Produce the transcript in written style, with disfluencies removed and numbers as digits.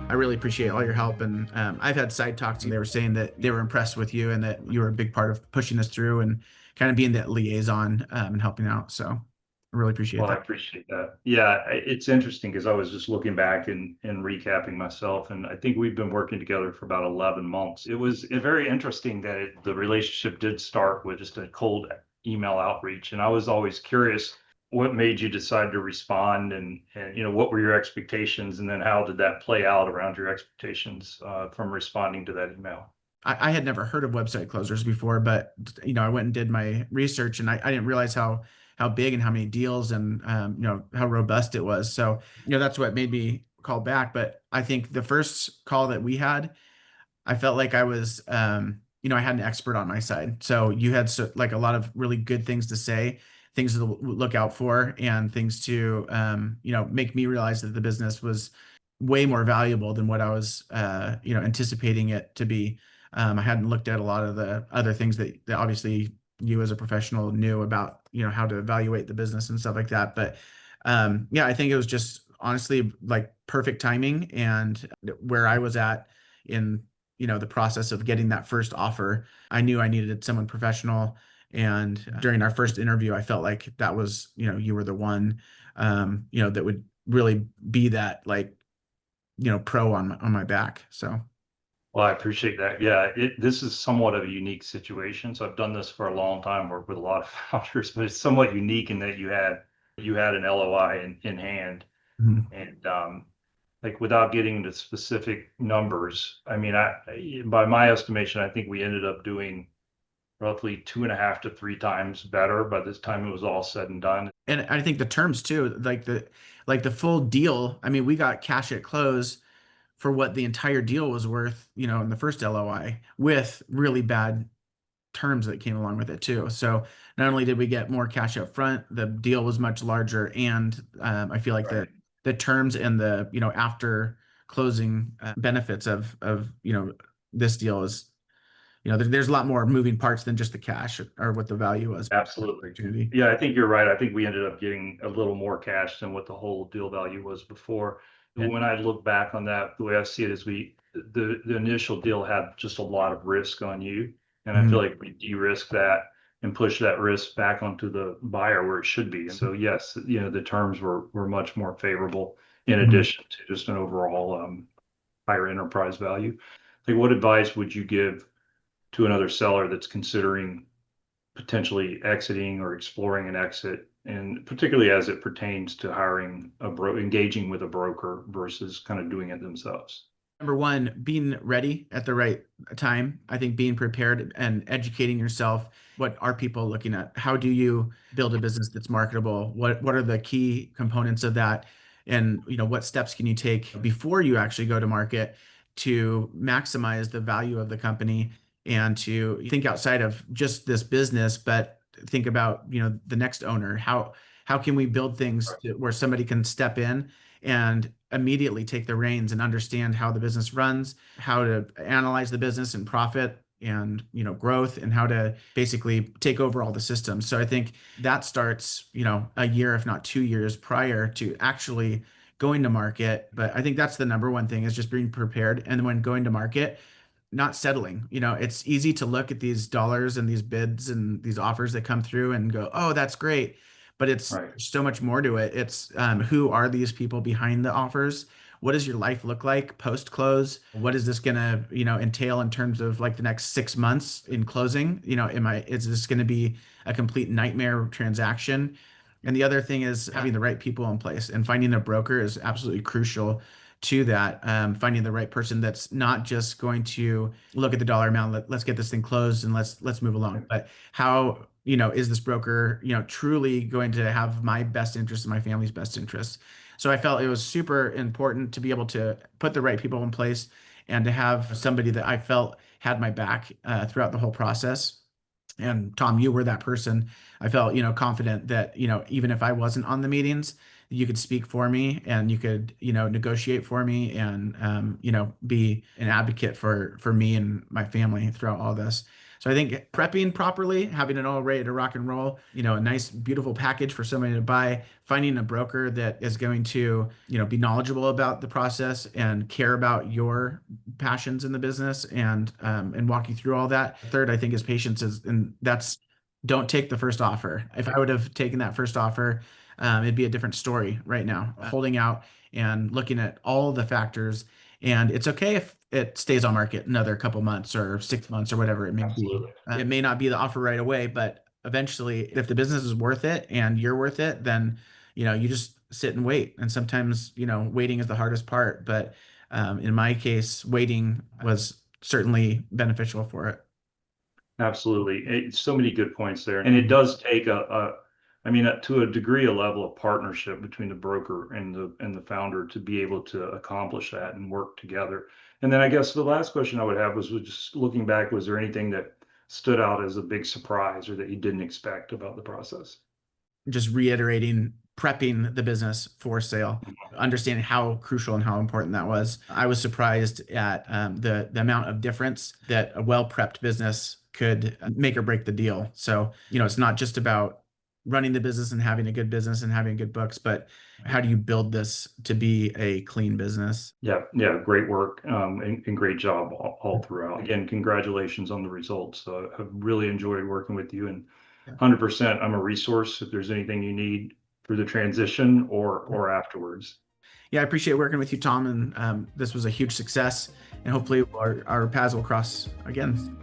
I really appreciate all your help. And I've had side talks and they were saying that they were impressed with you and that you were a big part of pushing us through and kind of being that liaison and helping out. So I really appreciate Well, I that. appreciate that. Yeah, it's interesting because I was just looking back and recapping myself, and I think we've been working together for about 11 months. It was very interesting that the relationship did start with just a cold email outreach, and I was always curious what made you decide to respond, and what were your expectations, and then how did that play out around your expectations from responding to that email? I had never heard of website closers before, but I went and did my research, and I didn't realize how big and how many deals and how robust it was. So that's what made me call back. But I think the first call that we had, I felt like I was I had an expert on my side. So you had like a lot of really good things to say, things to look out for, and things to make me realize that the business was way more valuable than what I was anticipating it to be. I hadn't looked at a lot of the other things that obviously you as a professional knew about, how to evaluate the business and stuff like that. But yeah, I think it was just honestly like perfect timing and where I was at in, the process of getting that first offer. I knew I needed someone professional. And during our first interview, I felt like that was, you were the one, that would really be that like, pro on my back. So. Well, I appreciate that. Yeah, this is somewhat of a unique situation. So I've done this for a long time, worked with a lot of founders, but it's somewhat unique in that you had an LOI in hand, Mhm. and like without getting into specific numbers, I mean, by my estimation, I think we ended up doing roughly 2.5 to 3 times better by this time it was all said and done. And I think the terms too, like the full deal. I mean, we got cash at close for what the entire deal was worth, in the first LOI with really bad terms that came along with it too. So not only did we get more cash up front, the deal was much larger, and I feel like Right. the terms and the after closing benefits of this deal is there's a lot more moving parts than just the cash or what the value was. Absolutely. Opportunity. Yeah, I think you're right. I think we ended up getting a little more cash than what the whole deal value was before. Yeah. When I look back on that, the way I see it is the initial deal had just a lot of risk on you. And I feel Mhm. like we de-risk that and push that risk back onto the buyer where it should be. So yes, the terms were much more favorable in Mhm. addition to just an overall higher enterprise value. Like what advice would you give to another seller that's considering potentially exiting or exploring an exit, and particularly as it pertains to hiring engaging with a broker versus kind of doing it themselves? Number one, being ready at the right time. I think being prepared and educating yourself. What are people looking at? How do you build a business that's marketable? What are the key components of that? And what steps can you take before you actually go to market to maximize the value of the company and to think outside of just this business, but think about, the next owner. How can we build things where somebody can step in and immediately take the reins and understand how the business runs, how to analyze the business and profit and growth, and how to basically take over all the systems. So I think that starts a year if not 2 years prior to actually going to market. But I think that's the number one thing, is just being prepared, and when going to market, not settling. It's easy to look at these dollars and these bids and these offers that come through and go, oh, that's great. But it's Right. so much more to it. It's who are these people behind the offers? What does your life look like post close? What is this gonna, entail in terms of like the next 6 months in closing? Is this gonna be a complete nightmare transaction? And the other thing is having the right people in place, and finding a broker is absolutely crucial to that. Finding the right person that's not just going to look at the dollar amount. Let's get this thing closed and let's move along. But how, is this broker, truly going to have my best interest and my family's best interest? So I felt it was super important to be able to put the right people in place and to have somebody that I felt had my back throughout the whole process. And Tom, you were that person. I felt, confident that, even if I wasn't on the meetings, you could speak for me and you could, negotiate for me and, be an advocate for me and my family throughout all this. So I think prepping properly, having it all ready to rock and roll, a nice, beautiful package for somebody to buy, finding a broker that is going to, be knowledgeable about the process and care about your passions in the business and walk you through all that. Third, I think is patience and that's don't take the first offer. If I would have taken that first offer, it'd be a different story right now. Holding out and looking at all the factors, and it's okay if it stays on market another couple months or 6 months or whatever it may be. Absolutely. It may not be the offer right away, but eventually, if the business is worth it and you're worth it, then you just sit and wait. And sometimes waiting is the hardest part. But in my case, waiting was certainly beneficial for it. Absolutely. It's so many good points there. And it does take I mean, to a degree, a level of partnership between the broker and the founder to be able to accomplish that and work together. And then I guess the last question I would have was just looking back, was there anything that stood out as a big surprise or that you didn't expect about the process? Just reiterating prepping the business for sale, understanding how crucial and how important that was. I was surprised at the amount of difference that a well prepped business could make or break the deal. So, it's not just about running the business and having a good business and having good books, but how do you build this to be a clean business? Yeah, yeah, great work and great job all throughout. Again, congratulations on the results. I've really enjoyed working with you, and Yeah. 100% I'm a resource if there's anything you need through the transition or afterwards. Yeah, I appreciate working with you, Tom, and this was a huge success. And hopefully our paths will cross again.